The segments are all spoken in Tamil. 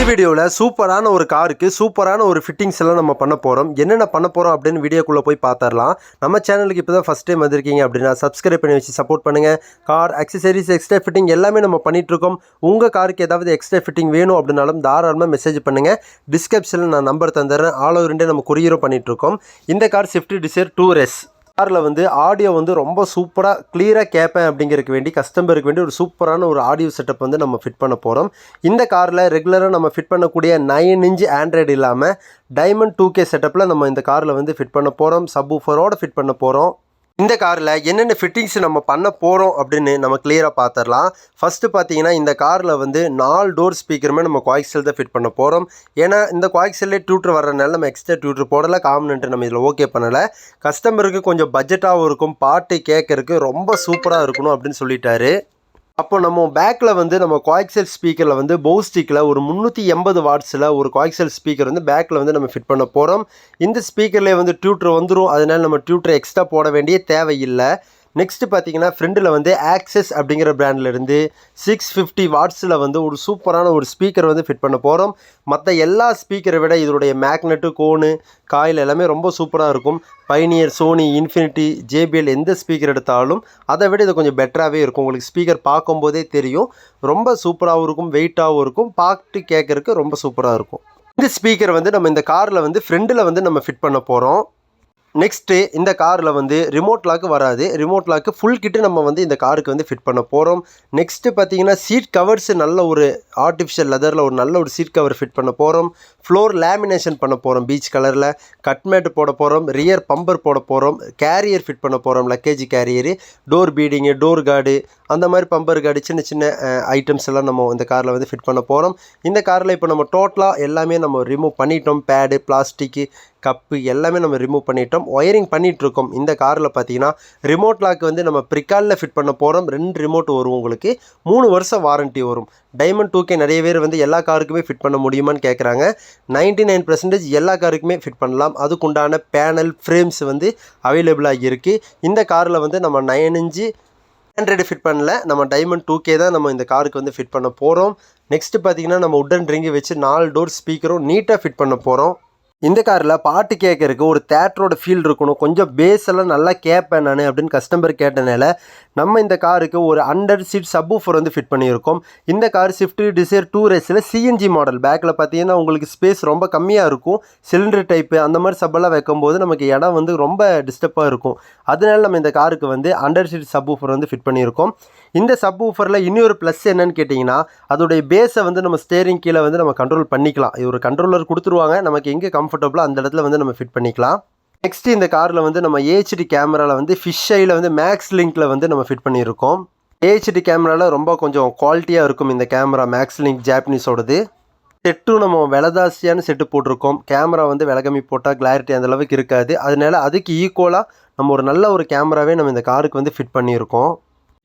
வீடியோவில் சூப்பரான ஒரு காருக்கு சூப்பரான ஒரு ஃபிட்டிங்ஸ் எல்லாம் நம்ம பண்ண போகிறோம். என்னென்ன பண்ண போகிறோம் அப்படின்னு வீடியோக்குள்ளே போய் பார்த்துடலாம். நம்ம சேனலுக்கு இப்போ தான் ஃபஸ்ட் டைம் வந்திருக்கீங்க அப்படின்னா சப்ஸ்கிரைப் பண்ணி வச்சு சப்போர்ட் பண்ணுங்கள். கார் அக்சசரிஸ் எக்ஸ்ட்ரா ஃபிட்டிங் எல்லாமே நம்ம பண்ணிகிட்ருக்கோம். உங்கள் காருக்கு ஏதாவது எக்ஸ்ட்ரா ஃபிட்டிங் வேணும் அப்படின்னாலும் தாராளமாக மெசேஜ் பண்ணுங்கள். டிஸ்கிரிப்ஷனில் நான் நம்பர் தந்துடுறேன். ஆல் ஓவர் இந்தியா நம்ம கொரியரும் பண்ணிகிட்ருக்கோம். இந்த கார் ஸ்விஃப்ட் டிசைர் 2S காரில் வந்து ஆடியோ வந்து ரொம்ப சூப்பராக கிளியராக கேட்பேன் அப்படிங்கிறதுக்கு வேண்டி கஸ்டமருக்கு வேண்டி ஒரு சூப்பரான ஒரு ஆடியோ செட்டப் வந்து நம்ம ஃபிட் பண்ண போகிறோம். இந்த காரில் ரெகுலராக நம்ம ஃபிட் பண்ணக்கூடிய 9 இன்ச் ஆண்ட்ராய்டு இல்லாமல் டைமண்ட் 2K செட்டப்பில் நம்ம இந்த காரில் வந்து ஃபிட் பண்ண போகிறோம். சப்வூஃபரோட ஃபிட் பண்ண போகிறோம். இந்த காரில் என்னென்ன ஃபிட்டிங்ஸ் நம்ம பண்ண போகிறோம் அப்படின்னு நம்ம கிளியராக பார்த்துடலாம். ஃபஸ்ட்டு பார்த்தீங்கன்னா இந்த காரில் வந்து 4 டோர் ஸ்பீக்கருமே நம்ம கோஆக்சியல் தான் ஃபிட் பண்ண போகிறோம். ஏன்னா இந்த கோஆக்சியல்லே டியூட்டர் வர்றதுனால நம்ம எக்ஸ்ட்ரா டியூட்டர் போடலை. காம்பனன்ட்டு நம்ம இதில் ஓகே பண்ணலை. கஸ்டமருக்கு கொஞ்சம் பட்ஜெட்டாகவும் இருக்கும், பாட்டு கேட்கறதுக்கு ரொம்ப சூப்பராக இருக்கணும் அப்படின்னு சொல்லிட்டாரு. அப்போ நம்ம பேக்கில் வந்து நம்ம கோஆக்சியல் ஸ்பீக்கரில் வந்து பௌஸ்டிக்கில் ஒரு 380 வாட்ஸில் ஒரு கோஆக்சியல் ஸ்பீக்கர் வந்து பேக்கில் வந்து நம்ம ஃபிட் பண்ண போகிறோம். இந்த ஸ்பீக்கர்லேயே வந்து டியூட்டர் வந்துடும். அதனால் நம்ம டியூட்டர் எக்ஸ்ட்ரா போட வேண்டிய தேவையில்லை. நெக்ஸ்ட்டு பார்த்தீங்கன்னா ஃப்ரெண்டில் வந்து ஆக்சஸ் அப்படிங்கிற பிராண்ட்லேருந்து 650 வாட்ஸில் வந்து ஒரு சூப்பரான ஒரு ஸ்பீக்கர் வந்து ஃபிட் பண்ண போகிறோம். மற்ற எல்லா ஸ்பீக்கரை விட இதோடைய மேக்னெட்டு, கோனு, காயில் எல்லாமே ரொம்ப சூப்பராக இருக்கும். பைனியர், சோனி, இன்ஃபினிட்டி, JBL எந்த ஸ்பீக்கர் எடுத்தாலும் அதை விட இது கொஞ்சம் பெட்டராகவே இருக்கும். உங்களுக்கு ஸ்பீக்கர் பார்க்கும்போதே தெரியும். ரொம்ப சூப்பராகவும் இருக்கும், வெயிட்டாகவும் இருக்கும், பாட்டு கேட்குறதுக்கு ரொம்ப சூப்பராக இருக்கும். இந்த ஸ்பீக்கர் வந்து நம்ம இந்த காரில் வந்து ஃப்ரெண்டில் வந்து நம்ம ஃபிட் பண்ண போகிறோம். நெக்ஸ்ட்டு இந்த காரில் வந்து ரிமோட் லாக்கு வராது. ரிமோட் லாக்கு ஃபுல் கிட்டு நம்ம வந்து இந்த காருக்கு வந்து ஃபிட் பண்ண போகிறோம். நெக்ஸ்ட்டு பார்த்தீங்கன்னா சீட் கவர்ஸ் நல்ல ஒரு ஆர்டிஃபிஷியல் லெதரில் ஒரு நல்ல ஒரு சீட் கவர் ஃபிட் பண்ண போகிறோம். ஃப்ளோர் லேமினேஷன் பண்ண போகிறோம் பீச் கலரில். கட்மேட்டு போட போகிறோம். ரியர் பம்பர் போட போகிறோம். கேரியர் ஃபிட் பண்ண போகிறோம், luggage carrier, door beading, door card, அந்த மாதிரி பம்பர் கார்டு, சின்ன சின்ன ஐட்டம்ஸ் எல்லாம் நம்ம இந்த காரில் வந்து ஃபிட் பண்ண போகிறோம். இந்த காரில் இப்போ நம்ம டோட்டலாக எல்லாமே நம்ம ரிமூவ் பண்ணிட்டோம். பேடு, பிளாஸ்டிக்கு, கப்பு எல்லாமே நம்ம ரிமூவ் பண்ணிட்டோம். ஒயரிங் பண்ணிகிட்ருக்கோம். இந்த காரில் பார்த்தீங்கன்னா ரிமோட் லாக் வந்து நம்ம ப்ரிக்காலில் ஃபிட் பண்ண போகிறோம். 2 ரிமோட் வரும். உங்களுக்கு 3 வருஷம் வாரண்ட்டி வரும். டைமண்ட் 2K நிறைய பேர் வந்து எல்லா காருக்குமே ஃபிட் பண்ண முடியுமான்னு கேட்குறாங்க. 99% எல்லா காருக்குமே ஃபிட் பண்ணலாம். அதுக்குண்டான பேனல், ஃப்ரேம்ஸ் வந்து அவைலபிளாக இருக்குது. இந்த காரில் வந்து நம்ம 9 இன்ச்சு ஆண்ட்ராய்டு ஃபிட் பண்ணல. நம்ம டைமண்ட் 2K தான் நம்ம இந்த காருக்கு வந்து ஃபிட் பண்ண போகிறோம். நெக்ஸ்ட்டு பார்த்தீங்கன்னா நம்ம உட்டன் ரிங்கு வச்சு 4 டோர் ஸ்பீக்கரும் நீட்டாக ஃபிட் பண்ண போகிறோம். இந்த காரில் பாட்டு கேட்கறதுக்கு ஒரு தேட்டரோட ஃபீல் இருக்கணும். கொஞ்சம் பேஸ் எல்லாம் நல்லா கேட்பேன் நான் அப்படின்னு கஸ்டமர் கேட்டனால நம்ம இந்த காருக்கு ஒரு 100 சீட் சப்வூஃபர் வந்து ஃபிட் பண்ணியிருக்கோம். இந்த கார் ஸ்விஃப்ட் டிசைர் 2Sல CNG மாடல். பேக்கில் பார்த்தீங்கன்னா உங்களுக்கு ஸ்பேஸ் ரொம்ப கம்மியாக இருக்கும். சிலிண்டர் டைப்பு அந்த மாதிரி சப்பெல்லாம் வைக்கும்போது நமக்கு இடம் வந்து ரொம்ப டிஸ்டர்பாக இருக்கும். அதனால நம்ம இந்த காருக்கு வந்து 100 சீட் சப்வூஃபர் வந்து ஃபிட் பண்ணியிருக்கோம். இந்த சப்வூஃபரில் இன்னொரு ப்ளஸ் என்னன்னு கேட்டிங்கன்னா அதோடைய பேஸை வந்து நம்ம ஸ்டேரிங் கீழே வந்து நம்ம கண்ட்ரோல் பண்ணிக்கலாம். இது ஒரு கண்ட்ரோலர் கொடுத்துருவாங்க. நமக்கு எங்கே கம்ஃபர்டபுளாக அந்த இடத்துல வந்து நம்ம ஃபிட் பண்ணிக்கலாம். நெக்ஸ்ட்டு இந்த காரில் வந்து நம்ம HD கேமராவில் வந்து ஃபிஷ் ஐயில் வந்து மேக்ஸ் லிங்கில் வந்து நம்ம ஃபிட் பண்ணியிருக்கோம். HD கேமராவில் ரொம்ப கொஞ்சம் குவாலிட்டியாக இருக்கும் இந்த கேமரா. மேக்ஸ் லிங்க் ஜாப்பனீஸோடது. செட்டும் நம்ம விலதாசியான செட்டு போட்டிருக்கோம். கேமரா வந்து விலை கம்மி போட்டால் கிளாரிட்டி அந்தளவுக்கு இருக்காது. அதனால அதுக்கு ஈக்குவலாக நம்ம ஒரு நல்ல ஒரு கேமராவே நம்ம இந்த காருக்கு வந்து ஃபிட் பண்ணியிருக்கோம்.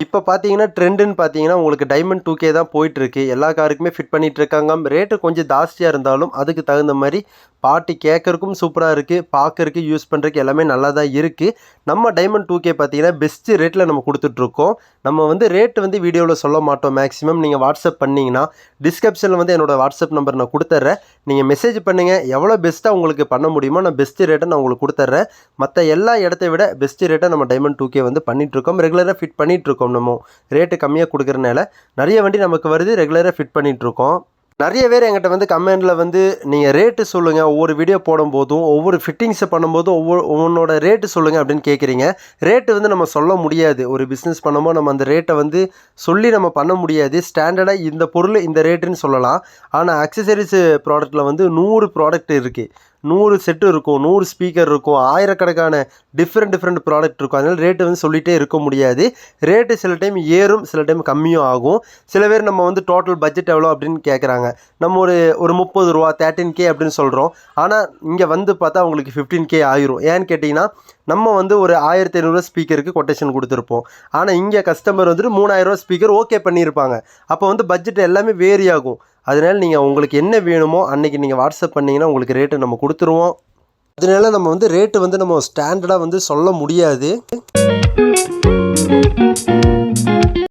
இப்போ பார்த்தீங்கன்னா ட்ரெண்டுன்னு பார்த்தீங்கன்னா உங்களுக்கு டைமண்ட் 2K தான் போயிட்டுருக்கு. எல்லா காருக்குமே ஃபிட் பண்ணிகிட்ருக்காங்க. ரேட்டு கொஞ்சம் ஜாஸ்தியாக இருந்தாலும் அதுக்கு தகுந்த மாதிரி பாட்டு கேட்கறக்கும் சூப்பராக இருக்குது. பார்க்கறக்கு யூஸ் பண்ணுறதுக்கு எல்லாமே நல்லா தான் இருக்குது. நம்ம டைமண்ட் 2K பார்த்தீங்கன்னா பெஸ்ட்டு ரேட்டில் நம்ம கொடுத்துட்ருக்கோம். நம்ம வந்து ரேட்டு வந்து வீடியோவில் சொல்ல மாட்டோம். மேக்ஸிமம் நீங்கள் வாட்ஸ்அப் பண்ணிங்கன்னா டிஸ்கிரிப்ஷனில் வந்து என்னோடய வாட்ஸ்அப் நம்பர் நான் கொடுத்துட்றேன். நீங்கள் மெசேஜ் பண்ணுங்கள். எவ்வளோ பெஸ்ட்டாக உங்களுக்கு பண்ண முடியுமோ நான் பெஸ்ட்டு ரேட்டை நான் உங்களுக்கு கொடுத்துட்றேன். மற்ற எல்லா இடத்த விட பெஸ்ட்டு ரேட்டை நம்ம டைமண்ட் 2K வந்து பண்ணிகிட்ருக்கோம். ரெகுலராக ஃபிட் பண்ணிகிட்ருக்கோம். நம்ம ரேட்டு கம்மியாக கொடுக்குறனால நிறைய வண்டி நமக்கு வருது. ரெகுலராக ஃபிட் பண்ணிகிட்ருக்கோம். நிறைய பேர் என்கிட்ட வந்து கமெண்டில் வந்து நீங்கள் ரேட்டு சொல்லுங்கள், ஒவ்வொரு வீடியோ போடும்போதும் ஒவ்வொரு ஃபிட்டிங்ஸை பண்ணும்போதும் ஒவ்வொன்றோட ரேட்டு சொல்லுங்கள் அப்படின்னு கேட்குறீங்க. ரேட்டு வந்து நம்ம சொல்ல முடியாது. ஒரு பிஸ்னஸ் பண்ணும்போது நம்ம அந்த ரேட்டை வந்து சொல்லி நம்ம பண்ண முடியாது. ஸ்டாண்டர்டாக இந்த பொருள் இந்த ரேட்டுன்னு சொல்லலாம். ஆனால் அக்சசரிஸ் ப்ராடக்ட்டில் வந்து 100 ப்ராடக்ட் இருக்குது. 100 செட்டு இருக்கும், 100 ஸ்பீக்கர் இருக்கும், ஆயிரக்கணக்கான டிஃப்ரெண்ட் ப்ராடக்ட் இருக்கும். அதனால் ரேட்டு வந்து சொல்லிகிட்டே இருக்க முடியாது. ரேட்டு சில டைம் ஏறும், சில டைம் கம்மியும் ஆகும். சில பேர் நம்ம வந்து டோட்டல் பட்ஜெட் எவ்வளோ அப்படின்னு கேட்குறாங்க. நம்ம ஒரு 30 ரூபா 13K அப்படின்னு சொல்கிறோம். ஆனால் இங்கே வந்து பார்த்தா அவங்களுக்கு 15K ஆயிரும். ஏன்னு கேட்டிங்கன்னா நம்ம வந்து ஒரு 1500 ஸ்பீக்கருக்கு கொட்டேஷன் கொடுத்துருப்போம். ஆனால் இங்கே கஸ்டமர் வந்துட்டு 3000 ஸ்பீக்கர் ஓகே பண்ணியிருப்பாங்க. அப்போ வந்து பட்ஜெட் எல்லாமே வேரி ஆகும். அதனால் நீங்கள் உங்களுக்கு என்ன வேணுமோ அன்றைக்கி நீங்கள் வாட்ஸ்அப் பண்ணிங்கன்னா உங்களுக்கு ரேட்டு நம்ம கொடுத்துருவோம். அதனால நம்ம வந்து ரேட்டு வந்து நம்ம ஸ்டாண்டர்டாக வந்து சொல்ல முடியாது.